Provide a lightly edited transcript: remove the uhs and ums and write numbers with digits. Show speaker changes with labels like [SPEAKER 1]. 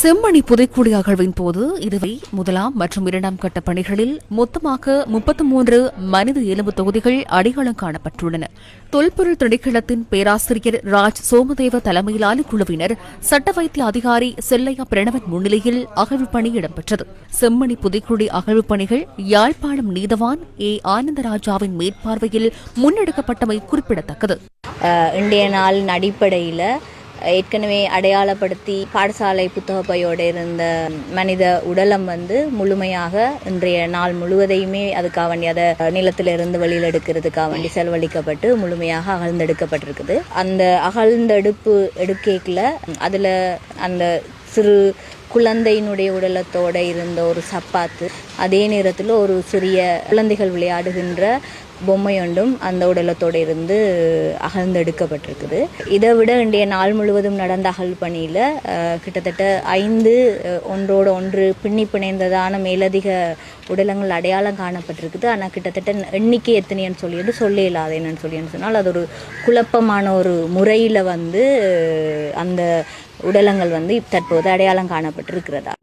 [SPEAKER 1] செம்மணி புதைக்குழி அகழ்வின் போது இதுவரை முதலாம் மற்றும் இரண்டாம் கட்ட பணிகளில் மொத்தமாக 33 மனித எலும்பு தொகுதிகள் அடையாளம் காணப்பட்டுள்ளன. தொல்பொருள் திணைக்களத்தின் பேராசிரியர் ராஜ் சோமதேவ தலைமையிலான குழுவினர் சட்ட வைத்திய அதிகாரி செல்லையா பிரணவன் முன்னிலையில் அகழ்வு பணி இடம்பெற்றது. செம்மணி புதைக்குழி அகழ்வு பணிகள் யாழ்ப்பாணம் நீதவான் ஆனந்தராஜாவின் மேற்பார்வையில் முன்னெடுக்கப்பட்டமை குறிப்பிடத்தக்கது.
[SPEAKER 2] இன்றைய நாளின் அடிப்படையில் ஏற்கனவே அடையாளப்படுத்தி பாடசாலை புத்தக பையோடு இருந்த மனித உடலம் முழுமையாக இன்றைய நாள் முழுவதையுமே அதுக்காக வேண்டி அதை நிலத்திலிருந்து வெளியில் எடுக்கிறதுக்காக வேண்டி செலவழிக்கப்பட்டு முழுமையாக அகழ்ந்தெடுக்கப்பட்டிருக்குது. அந்த எடுக்கையில் அதில் அந்த சிறு குழந்தையினுடைய உடலத்தோடு இருந்த ஒரு சப்பாத்து, அதே நேரத்தில் ஒரு சிறிய குழந்தைகள் விளையாடுகின்ற பொம்மையொன்றும் அந்த உடலத்தோடு இருந்து அகழ்ந்தெடுக்கப்பட்டிருக்குது. இதை விட இன்றைய நாள் முழுவதும் நடந்த அகழ் பணியில் கிட்டத்தட்ட 5 ஒன்றோடு ஒன்று பின்னி பிணைந்ததான மேலதிக உடலங்கள் அடையாளம் காணப்பட்டிருக்குது. ஆனால் கிட்டத்தட்ட எண்ணிக்கை எத்தனைன்னு சொல்ல இல்லாத என்னன்னு சொன்னால் அது ஒரு குழப்பமான ஒரு முறையில் அந்த உடலங்கள் தற்போது அடையாளம் காணப்பட்டிருக்கிறதா.